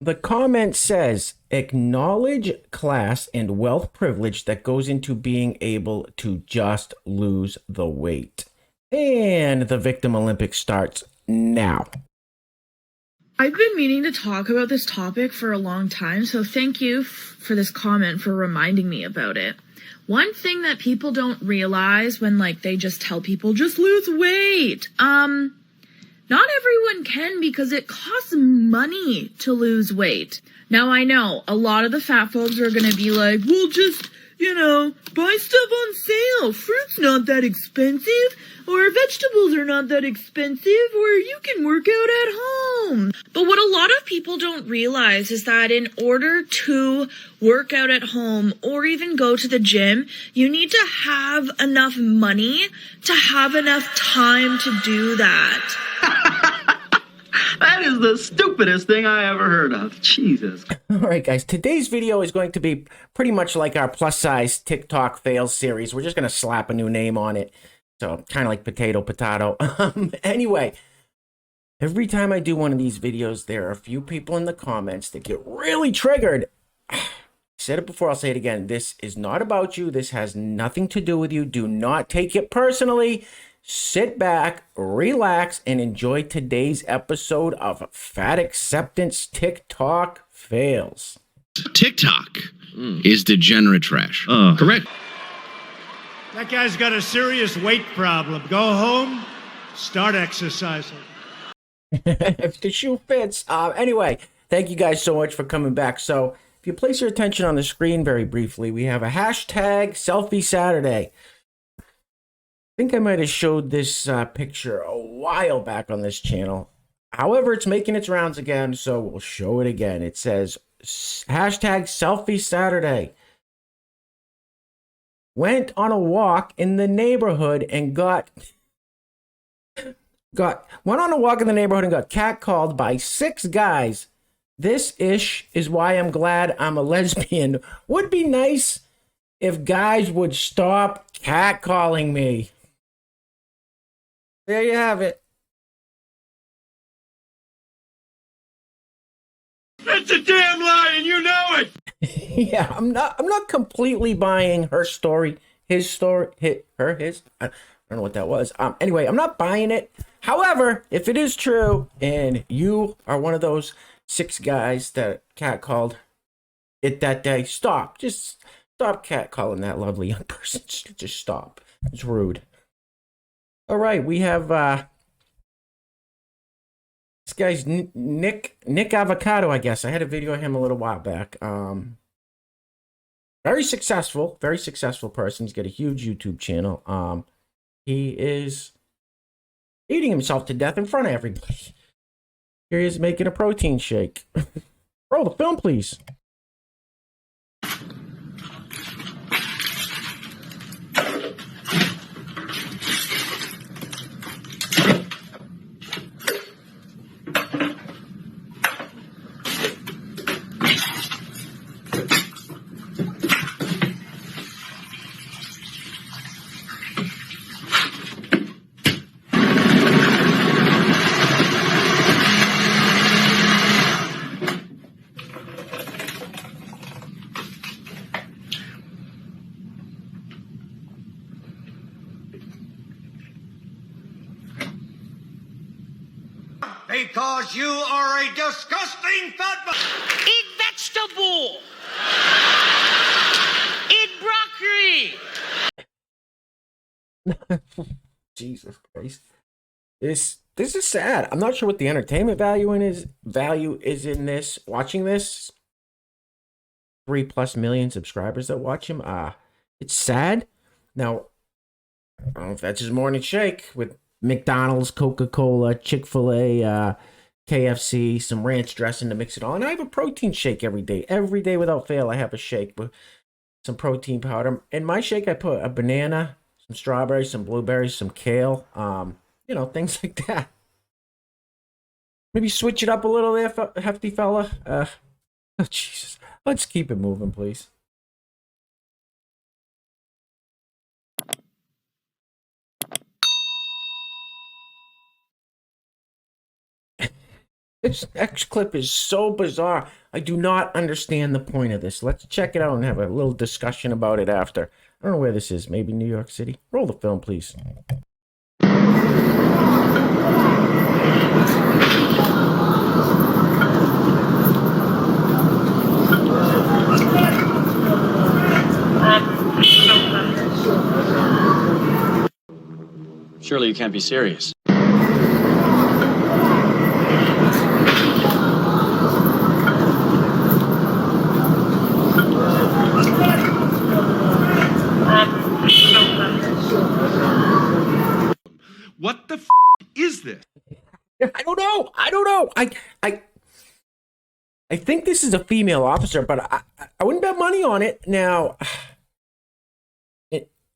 The comment says, acknowledge class and wealth privilege that goes into being able to just lose the weight. And the Victim Olympics starts now. I've been meaning to talk about this topic for a long time, so thank you for this comment for reminding me about it. One thing that people don't realize when they just tell people just lose weight, not everyone can because it costs money to lose weight. Now I know a lot of the fat folks are gonna be like, well, just, buy stuff on sale. Fruit's not that expensive, or vegetables are not that expensive, or you can work out at home. But what a lot of people don't realize is that in order to work out at home or even go to the gym, you need to have enough money to have enough time to do that. That is the stupidest thing I ever heard of. Jesus. All right, guys, today's video is going to be pretty much like our plus size TikTok fails series. We're just going to slap a new name on it. So kind of like potato. Anyway, every time I do one of these videos, there are a few people in the comments that get really triggered. I said it before, I'll say it again. This is not about you. This has nothing to do with you. Do not take it personally. Sit back, relax, and enjoy today's episode of Fat Acceptance TikTok Fails. TikTok is degenerate trash. Correct. That guy's got a serious weight problem. Go home, start exercising. If the shoe fits. Anyway, thank you guys so much for coming back. So if you place your attention on the screen very briefly, we have a hashtag Selfie Saturday. I think I might have showed this picture a while back on this channel. However, it's making its rounds again, so we'll show it again. It says, hashtag Selfie Saturday. Went on a walk in the neighborhood and got catcalled by 6 guys. This ish is why I'm glad I'm a lesbian. Would be nice if guys would stop catcalling me. There you have it. That's a damn lie, and you know it. Yeah, I'm not completely buying her story, his story, his. I don't know what that was. Anyway, I'm not buying it. However, if it is true, and you are one of those 6 guys that catcalled it that day, stop. Just stop catcalling that lovely young person. Just stop. It's rude. All right, we have this guy's Nick Avocado, I guess. I had a video of him a little while back. Very successful person. He's got a huge YouTube channel. He is eating himself to death in front of everybody. Here he is making a protein shake. Roll the film, please. Because you are a disgusting fat. Eat vegetable. Eat broccoli. Jesus Christ. This is sad. I'm not sure what the entertainment value is in this. Watching this, 3+ million subscribers that watch him. It's sad. Now, I don't know if that's his morning shake with McDonald's, Coca-Cola, Chick-fil-A, KFC, some ranch dressing to mix it all. And I have a protein shake every day. Every day without fail, I have a shake with some protein powder. In my shake, I put a banana, some strawberries, some blueberries, some kale, things like that. Maybe switch it up a little there, hefty fella. Oh, Jesus. Let's keep it moving, please. This next clip is so bizarre. I do not understand the point of this. Let's check it out and have a little discussion about it after. I don't know where this is. Maybe New York City. Roll the film, please. Surely you can't be serious. What the is this? I don't know. I think this is a female officer, but I wouldn't bet money on it. Now,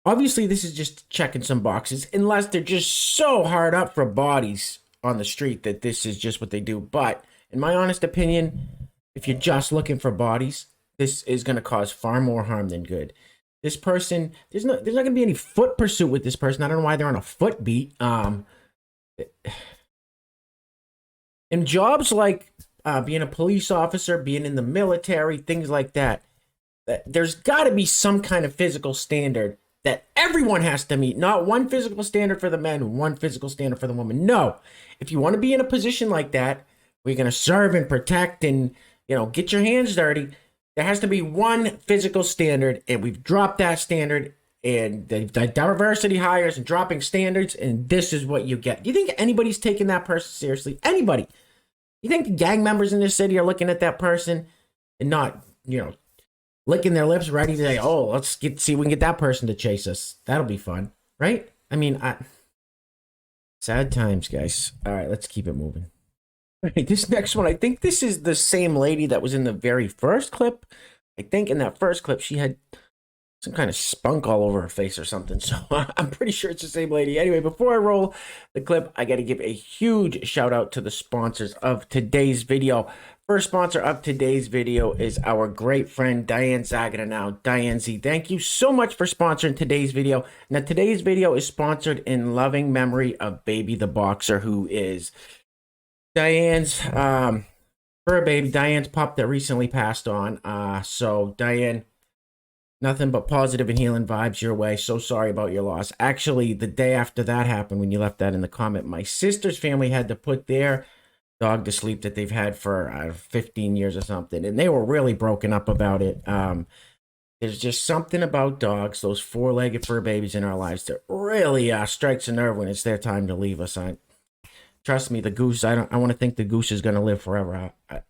obviously, this is just checking some boxes, unless they're just so hard up for bodies on the street that this is just what they do. But in my honest opinion, if you're just looking for bodies, this is going to cause far more harm than good. This person, there's not going to be any foot pursuit with this person. I don't know why they're on a foot beat. In jobs like being a police officer, being in the military, things like that, there's got to be some kind of physical standard that everyone has to meet. Not one physical standard for the men, one physical standard for the women. No. If you want to be in a position like that, where you're going to serve and protect and, get your hands dirty, there has to be one physical standard, and we've dropped that standard, and the diversity hires and dropping standards, and this is what you get. Do you think anybody's taking that person seriously? Anybody? You think the gang members in this city are looking at that person and not, licking their lips, ready to say, "Oh, let's see if we can get that person to chase us. That'll be fun," right? I mean, sad times, guys. All right, let's keep it moving. All right, this next one, I think this is the same lady that was in the very first clip. I think in that first clip, she had some kind of spunk all over her face or something. So I'm pretty sure it's the same lady. Anyway, before I roll the clip, I got to give a huge shout out to the sponsors of today's video. First sponsor of today's video is our great friend Diane Zagata. Now, Diane Z, thank you so much for sponsoring today's video. Now, today's video is sponsored in loving memory of Baby the Boxer, who is Diane's fur baby, Diane's pup that recently passed on. So Diane, nothing but positive and healing vibes your way. So sorry about your loss. Actually, the day after that happened, when you left that in the comment, my sister's family had to put their dog to sleep that they've had for 15 years or something, and they were really broken up about it. There's just something about dogs, those four-legged fur babies in our lives, that really strikes a nerve when it's their time to leave us. Trust me, the goose, I want to think the goose is going to live forever. I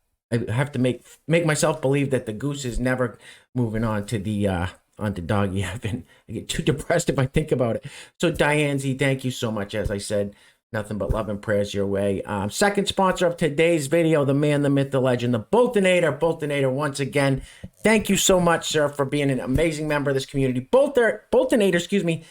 have to make myself believe that the goose is never moving on to the onto doggy heaven. I get too depressed if I think about it. So Diane Z, thank you so much. As I said, nothing but love and prayers your way. Second sponsor of today's video, the man, the myth, the legend, the Boltonator. Once again, thank you so much, sir, for being an amazing member of this community. Boltonator,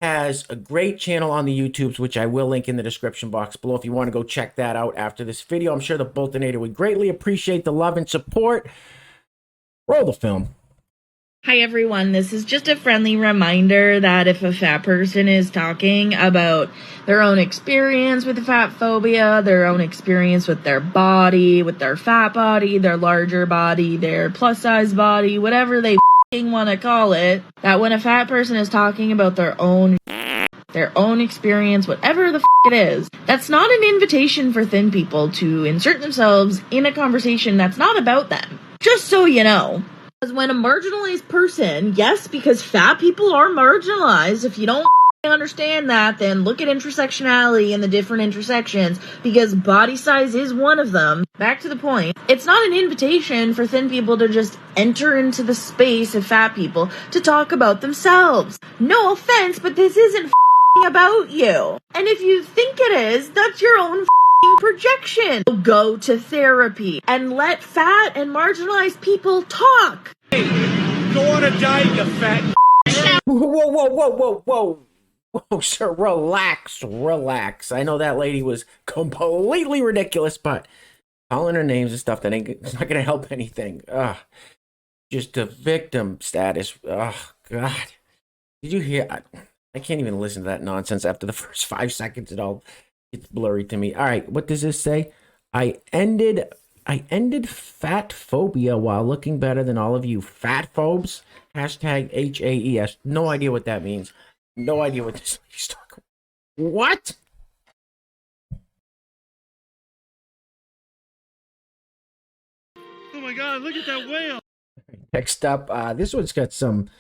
has a great channel on the YouTubes, which I will link in the description box below if you want to go check that out after this video. I'm sure the Boltonator would greatly appreciate the love and support. Roll the film. Hi everyone, this is just a friendly reminder that if a fat person is talking about their own experience with fat phobia, their own experience with their body, with their fat body, their larger body, their plus size body, whatever they want to call it, that when a fat person is talking about their own experience, whatever the it is, that's not an invitation for thin people to insert themselves in a conversation that's not about them. Just so you know. Because when a marginalized person, yes, because fat people are marginalized, if you don't understand that, then look at intersectionality and the different intersections, because body size is one of them. Back to the point, it's not an invitation for thin people to just enter into the space of fat people to talk about themselves. No offense, but this isn't about you. And if you think it is, that's your own projection. Go to therapy and let fat and marginalized people talk. Hey, you don't want to die, you fat. Whoa, sir, relax. I know that lady was completely ridiculous, but calling her names and stuff, it's not going to help anything. Just a victim status. Oh, God. Did you hear? I can't even listen to that nonsense after the first 5 seconds. It all gets blurry to me. All right, what does this say? I ended fat phobia while looking better than all of you fat phobes. Hashtag HAES. No idea what that means. No idea what this lady's talking about. What? Oh my God, look at that whale. Next up, this one's got some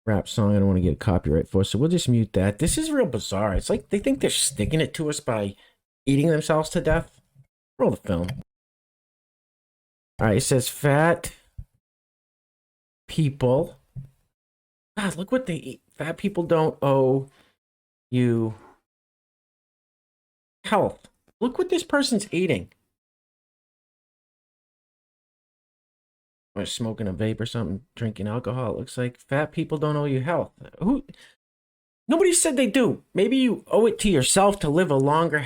rap song I don't want to get a copyright for, so we'll just mute that. This is real bizarre. It's like they think they're sticking it to us by eating themselves to death. Roll the film. All right, it says fat people. God, look what they eat. Fat people don't owe you health. Look what this person's eating. Or smoking a vape or something, drinking alcohol. It looks like fat people don't owe you health. Who? Nobody said they do. Maybe you owe it to yourself to live a longer,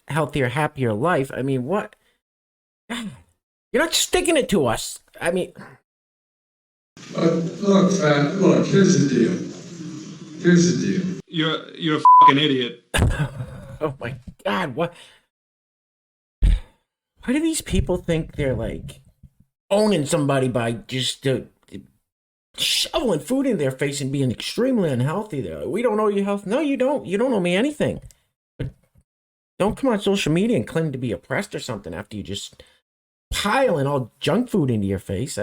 healthier, happier life. I mean, what? God, you're not sticking it to us. I mean, look, fat. Look, here's the deal. Here's the deal. You're a fucking idiot. oh my God, what? Why do these people think they're like owning somebody by just shoveling food in their face and being extremely unhealthy? There, we don't owe you health. No, you don't. You don't owe me anything. But don't come on social media and claim to be oppressed or something after you just piling all junk food into your face.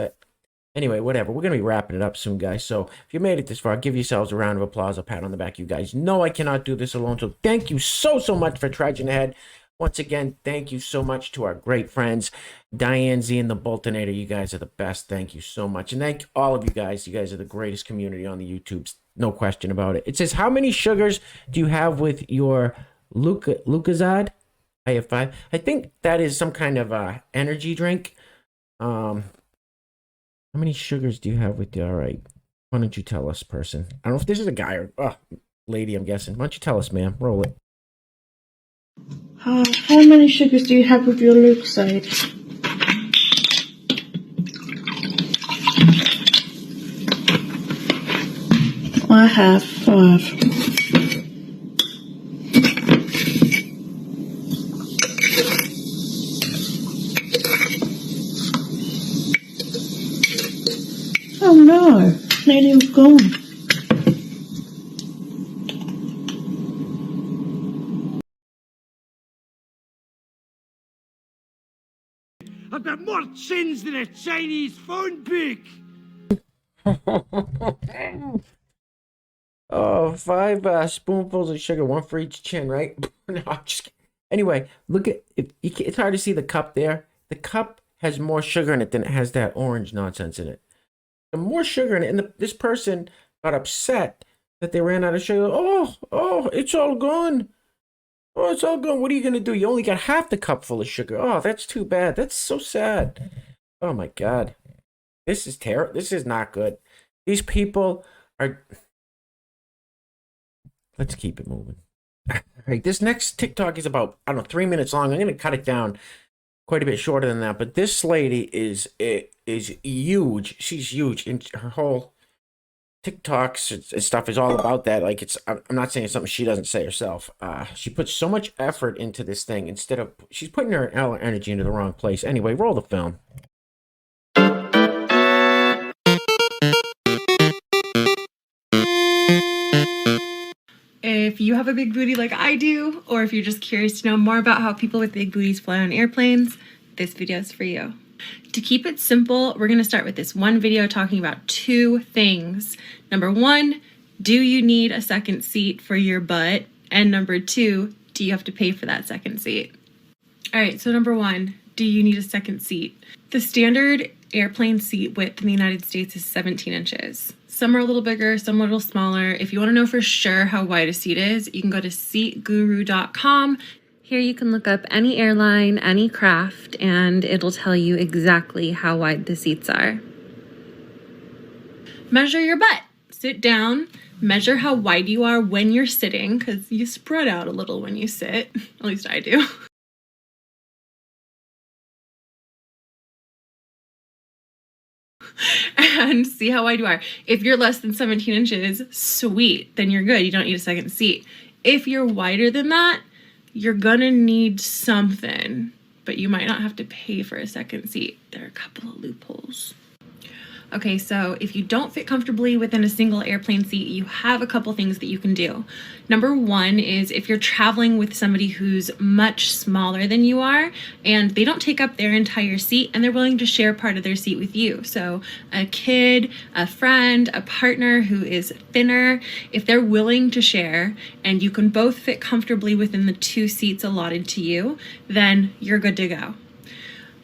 Anyway, whatever. We're gonna be wrapping it up soon, guys. So if you made it this far, give yourselves a round of applause, a pat on the back. You guys know I cannot do this alone. So thank you so much for trudging ahead. Once again, thank you so much to our great friends, Diane Z and the Boltonator. You guys are the best. Thank you so much. And thank all of you guys. You guys are the greatest community on the YouTubes. No question about it. It says, how many sugars do you have with your Lucozade? I have 5. I think that is some kind of energy drink. How many sugars do you have with you? All right. Why don't you tell us, person? I don't know if this is a guy or lady, I'm guessing. Why don't you tell us, ma'am? Roll it. How many sugars do you have with your Lucozade? I have 5. Oh no, nearly all gone. I've got more chins than a Chinese phone book. Oh, 5 spoonfuls of sugar, 1 for each chin, right? No, I'm just kidding. Anyway, look at it. It's hard to see the cup there. The cup has more sugar in it than it has that orange nonsense in it. The more sugar in it, and this person got upset that they ran out of sugar. Oh, it's all gone. Oh, it's all gone. What are you going to do? You only got half the cup full of sugar. Oh, that's too bad. That's so sad. Oh, my God. This is terrible. This is not good. These people are... Let's keep it moving. All right, this next TikTok is about, I don't know, 3 minutes long. I'm going to cut it down quite a bit shorter than that. But this lady is huge. She's huge. And her whole TikToks and stuff is all about that. Like, I'm not saying it's something she doesn't say herself. She puts so much effort into this thing instead of, she's putting her energy into the wrong place. Anyway, roll the film. If you have a big booty like I do, or if you're just curious to know more about how people with big booties fly on airplanes, this video is for you. To keep it simple, we're going to start with this one video talking about 2 things. Number 1, do you need a second seat for your butt? And number 2, do you have to pay for that second seat? All right, so number 1, do you need a second seat? The standard airplane seat width in the United States is 17 inches. Some are a little bigger, some a little smaller. If you want to know for sure how wide a seat is, you can go to seatguru.com. Here you can look up any airline, any craft, and it'll tell you exactly how wide the seats are. Measure your butt. Sit down, measure how wide you are when you're sitting, because you spread out a little when you sit. At least I do. And see how wide you are. If you're less than 17 inches, sweet, then you're good. You don't need a second seat. If you're wider than that, you're gonna need something. but you might not have to pay for a second seat. There are a couple of loopholes. Okay, so if you don't fit comfortably within a single airplane seat, you have a couple things that you can do. Number one is if you're traveling with somebody who's much smaller than you are and they don't take up their entire seat and they're willing to share part of their seat with you. So a kid, a friend, a partner who is thinner, if they're willing to share and you can both fit comfortably within the 2 seats allotted to you, then you're good to go.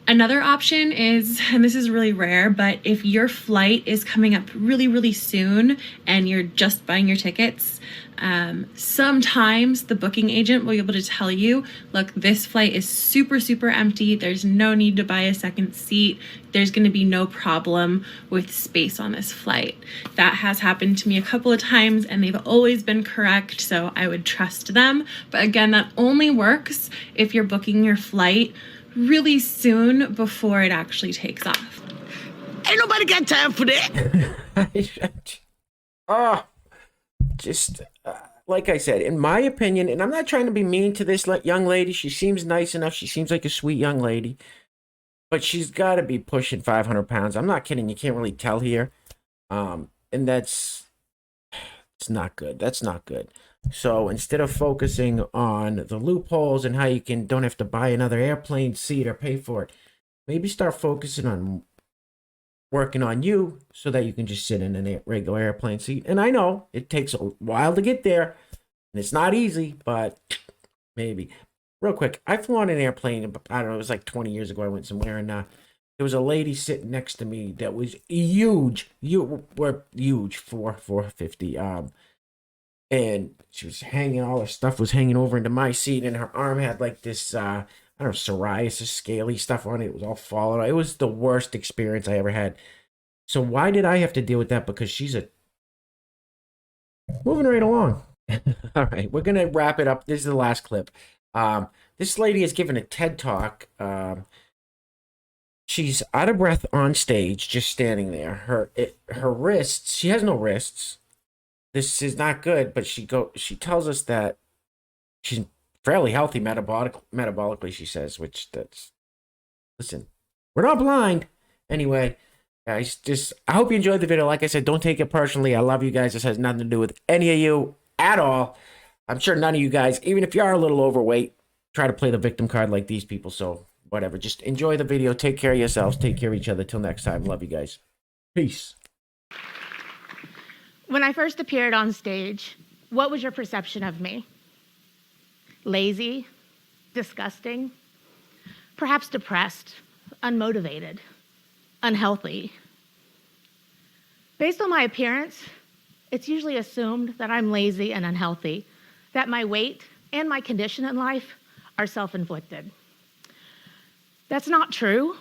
Another option is, and this is really rare, but if your flight is coming up really, really soon and you're just buying your tickets, sometimes the booking agent will be able to tell you, look, this flight is super, super empty. There's no need to buy a second seat. There's going to be no problem with space on this flight. That has happened to me a couple of times and they've always been correct, so I would trust them. But again, that only works if you're booking your flight really soon before it actually takes off. Ain't nobody got time for that. Like I said, in my opinion, and I'm not trying to be mean to this young lady. She seems nice enough. She seems like a sweet young lady. But she's got to be pushing 500 pounds. I'm not kidding. You can't really tell here. And it's not good. That's not good. So instead of focusing on the loopholes and how you don't have to buy another airplane seat or pay for it, maybe start focusing on working on you so that you can just sit in a regular airplane seat. And I know it takes a while to get there and it's not easy, but maybe. Real quick, I flew on an airplane, I don't know, it was like 20 years ago. I went somewhere and there was a lady sitting next to me that was huge. We're huge, 450. And she was hanging, all her stuff was hanging over into my seat, and her arm had like this, I don't know, psoriasis, scaly stuff on it. It was all falling out. It was the worst experience I ever had. So why did I have to deal with that? Because she's moving right along. All right, we're going to wrap it up. This is the last clip. This lady is giving a TED Talk. She's out of breath on stage, just standing there. Her wrists, she has no wrists. This is not good, but she tells us that she's fairly healthy metabolically, she says, listen, we're not blind. Anyway, guys, I hope you enjoyed the video. Like I said, don't take it personally. I love you guys. This has nothing to do with any of you at all. I'm sure none of you guys, even if you are a little overweight, try to play the victim card like these people. So whatever, just enjoy the video. Take care of yourselves. Take care of each other. Till next time. Love you guys. Peace. When I first appeared on stage, what was your perception of me? Lazy, disgusting, perhaps depressed, unmotivated, unhealthy. Based on my appearance, it's usually assumed that I'm lazy and unhealthy, that my weight and my condition in life are self-inflicted. That's not true,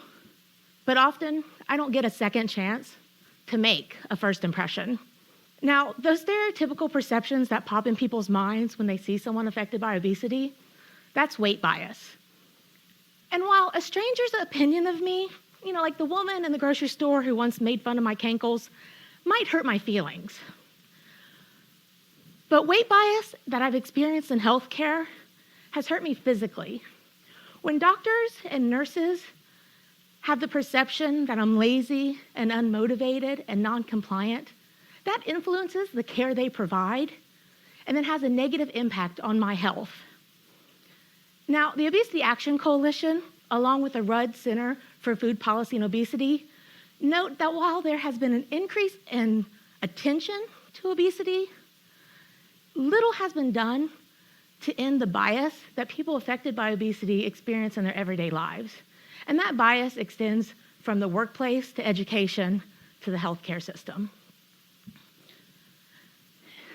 but often I don't get a second chance to make a first impression. Now, those stereotypical perceptions that pop in people's minds when they see someone affected by obesity, that's weight bias. And while a stranger's opinion of me, like the woman in the grocery store who once made fun of my cankles, might hurt my feelings. But weight bias that I've experienced in healthcare has hurt me physically. When doctors and nurses have the perception that I'm lazy and unmotivated and non-compliant, that influences the care they provide and then has a negative impact on my health. Now, the Obesity Action Coalition, along with the Rudd Center for Food Policy and Obesity, note that while there has been an increase in attention to obesity, little has been done to end the bias that people affected by obesity experience in their everyday lives. And that bias extends from the workplace to education to the healthcare system.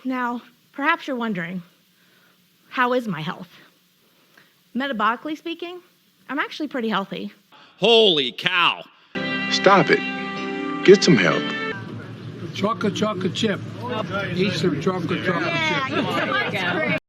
Now, perhaps you're wondering, how is my health? Metabolically speaking, I'm actually pretty healthy. Holy cow. Stop it. Get some help. Chocolate chip. Eat some chocolate chip.